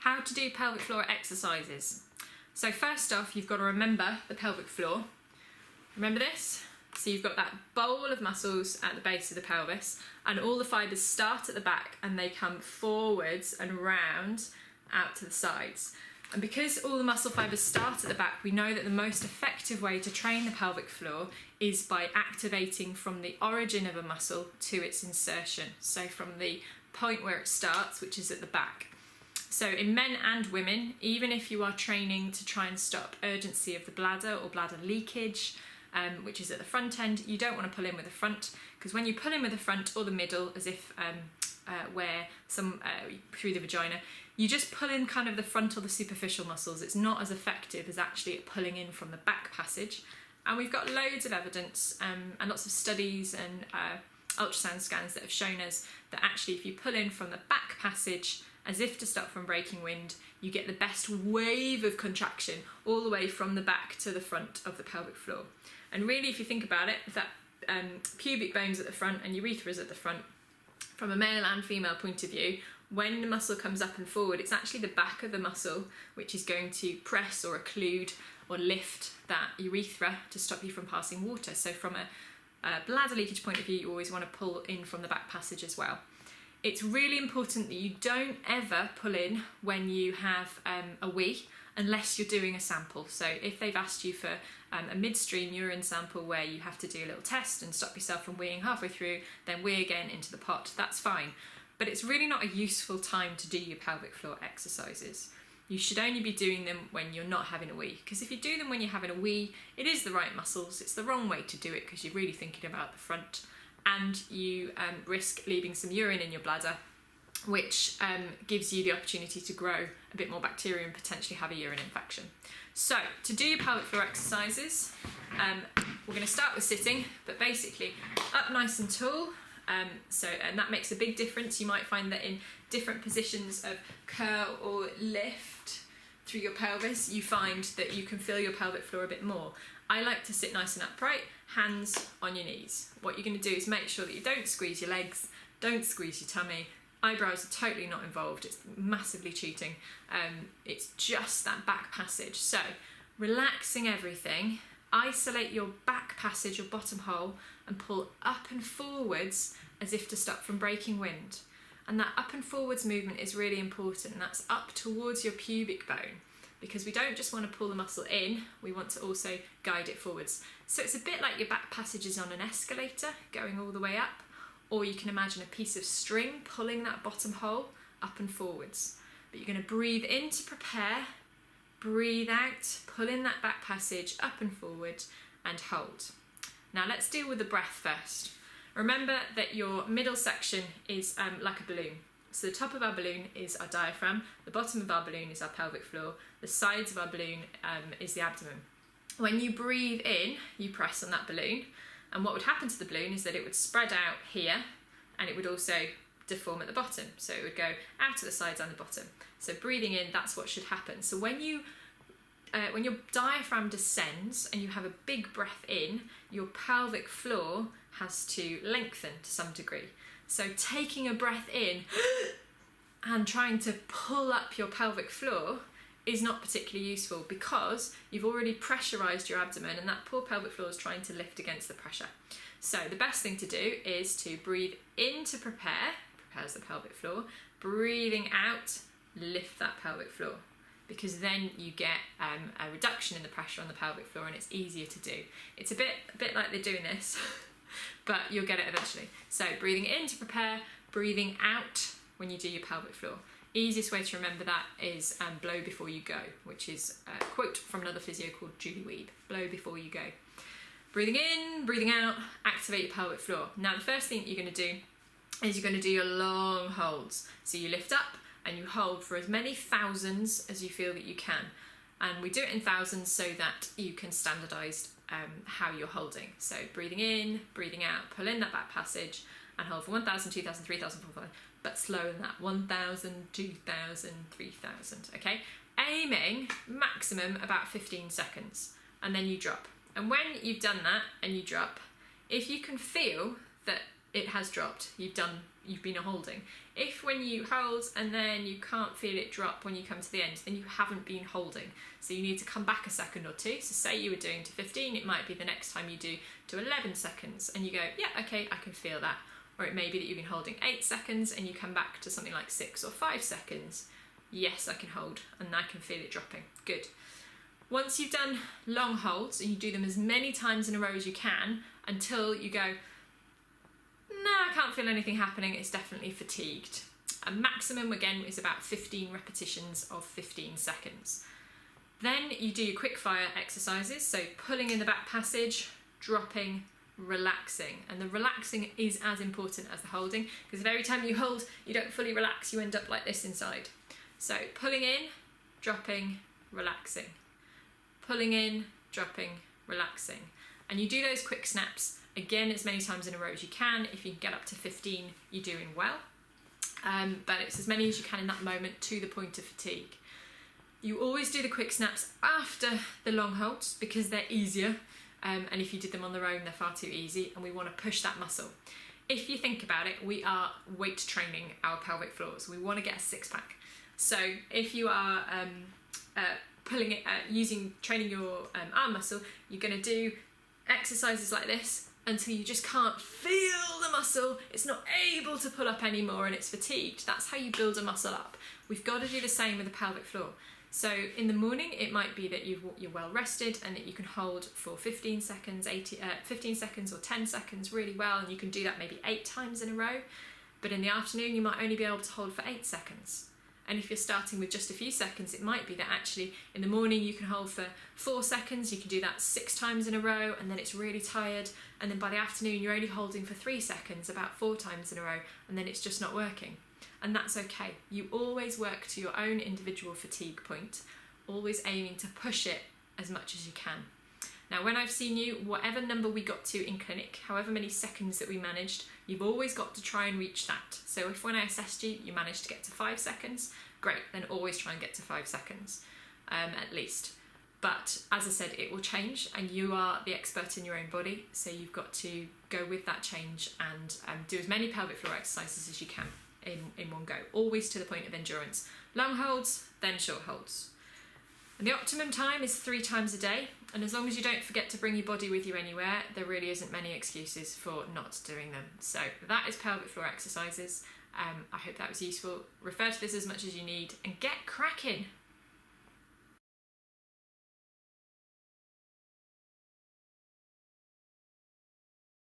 How to do pelvic floor exercises. So first off, you've got to remember the pelvic floor. Remember this? So you've got that bowl of muscles at the base of the pelvis, and all the fibres start at the back and they come forwards and round out to the sides. And because all the muscle fibres start at the back, we know that the most effective way to train the pelvic floor is by activating from the origin of a muscle to its insertion. So from the point where it starts, which is at the back. So in men and women, even if you are training to try and stop urgency of the bladder or bladder leakage, which is at the front end, you don't want to pull in with the front, because when you pull in with the front or the middle, as if through the vagina, you just pull in kind of the front or the superficial muscles. It's not as effective as actually pulling in from the back passage. And we've got loads of evidence and lots of studies and ultrasound scans that have shown us that actually if you pull in from the back passage as if to stop from breaking wind, you get the best wave of contraction all the way from the back to the front of the pelvic floor. And really, if you think about it, if that pubic bone's at the front and urethra is at the front, from a male and female point of view, when the muscle comes up and forward, it's actually the back of the muscle which is going to press or occlude or lift that urethra to stop you from passing water. So from a bladder leakage point of view, you always want to pull in from the back passage as well. It's really important that you don't ever pull in when you have a wee, unless you're doing a sample. So if they've asked you for a midstream urine sample where you have to do a little test and stop yourself from weeing halfway through, then wee again into the pot, that's fine. But it's really not a useful time to do your pelvic floor exercises. You should only be doing them when you're not having a wee, because if you do them when you're having a wee, it is the right muscles, it's the wrong way to do it because you're really thinking about the front, and you risk leaving some urine in your bladder, which gives you the opportunity to grow a bit more bacteria and potentially have a urine infection. So to do your pelvic floor exercises, we're going to start with sitting, but basically up nice and tall. And that makes a big difference. You might find that in different positions of curl or lift through your pelvis, you find that you can feel your pelvic floor a bit more. I like to sit nice and upright, hands on your knees. What you're going to do is make sure that you don't squeeze your legs, don't squeeze your tummy. Eyebrows are totally not involved, it's massively cheating. It's just that back passage. So, relaxing everything, isolate your back passage, your bottom hole, and pull up and forwards as if to stop from breaking wind. And that up and forwards movement is really important, and that's up towards your pubic bone, because we don't just want to pull the muscle in, we want to also guide it forwards. So it's a bit like your back passage is on an escalator going all the way up, or you can imagine a piece of string pulling that bottom hole up and forwards. But you're going to breathe in to prepare, breathe out, pull in that back passage up and forward, and hold. Now let's deal with the breath first. Remember that your middle section is like a balloon. So the top of our balloon is our diaphragm, the bottom of our balloon is our pelvic floor, the sides of our balloon is the abdomen. When you breathe in, you press on that balloon, and what would happen to the balloon is that it would spread out here, and it would also deform at the bottom. So it would go out to the sides and the bottom. So breathing in, that's what should happen. So when your diaphragm descends and you have a big breath in, your pelvic floor has to lengthen to some degree. So taking a breath in and trying to pull up your pelvic floor is not particularly useful, because you've already pressurised your abdomen and that poor pelvic floor is trying to lift against the pressure. So the best thing to do is to breathe in to prepares the pelvic floor, breathing out, lift that pelvic floor, because then you get a reduction in the pressure on the pelvic floor and it's easier to do. It's a bit like they're doing this, but you'll get it eventually. So breathing in to prepare, breathing out when you do your pelvic floor. Easiest way to remember that is blow before you go, which is a quote from another physio called Julie Weeb. Blow before you go. Breathing in, breathing out, activate your pelvic floor. Now the first thing you're going to do is you're going to do your long holds. So you lift up and you hold for as many thousands as you feel that you can. And we do it in thousands so that you can standardise how you're holding. So breathing in, breathing out, pull in that back passage and hold for 1,000, 2,000, 3,000, 4,000, but slower than that, 1,000, 2,000, 3,000, okay? Aiming maximum about 15 seconds, and then you drop. And when you've done that and you drop, if you can feel that it has dropped, you've you've been holding. If when you hold and then you can't feel it drop when you come to the end, then you haven't been holding. So you need to come back a second or two. So say you were doing to 15, it might be the next time you do to 11 seconds and you go, yeah, okay, I can feel that. Or it may be that you've been holding 8 seconds and you come back to something like 6 or 5 seconds. Yes, I can hold and I can feel it dropping. Good. Once you've done long holds and you do them as many times in a row as you can until you go, no, I can't feel anything happening, it's definitely fatigued. A maximum, again, is about 15 repetitions of 15 seconds. Then you do your quick fire exercises, so pulling in the back passage, dropping, relaxing. And the relaxing is as important as the holding, because if every time you hold you don't fully relax, you end up like this inside. So pulling in, dropping, relaxing. Pulling in, dropping, relaxing. And you do those quick snaps again as many times in a row as you can. If you can get up to 15, you're doing well. But it's as many as you can in that moment to the point of fatigue. You always do the quick snaps after the long holds because they're easier. And if you did them on their own, they're far too easy, and we want to push that muscle. If you think about it, we are weight training our pelvic floors. We want to get a six-pack. So if you are training your arm muscle, you're going to do exercises like this until you just can't feel the muscle, it's not able to pull up anymore and it's fatigued. That's how you build a muscle up. We've got to do the same with the pelvic floor. So in the morning, it might be that you're well rested and that you can hold for 15 seconds, 15 seconds or 10 seconds really well, and you can do that maybe 8 times in a row. But in the afternoon, you might only be able to hold for 8 seconds. And if you're starting with just a few seconds, it might be that actually in the morning you can hold for 4 seconds, you can do that 6 times in a row, and then it's really tired. And then by the afternoon, you're only holding for 3 seconds, about 4 times in a row, and then it's just not working. And that's okay. You always work to your own individual fatigue point, always aiming to push it as much as you can. Now, when I've seen you, whatever number we got to in clinic, however many seconds that we managed, you've always got to try and reach that. So if when I assessed you, you managed to get to 5 seconds, great, then always try and get to 5 seconds, at least. But as I said, it will change, and you are the expert in your own body, so you've got to go with that change and do as many pelvic floor exercises as you can in one go, always to the point of endurance. Long holds, then short holds. And the optimum time is 3 times a day, and as long as you don't forget to bring your body with you anywhere, there really isn't many excuses for not doing them. So that is pelvic floor exercises. I hope that was useful. Refer to this as much as you need and get cracking.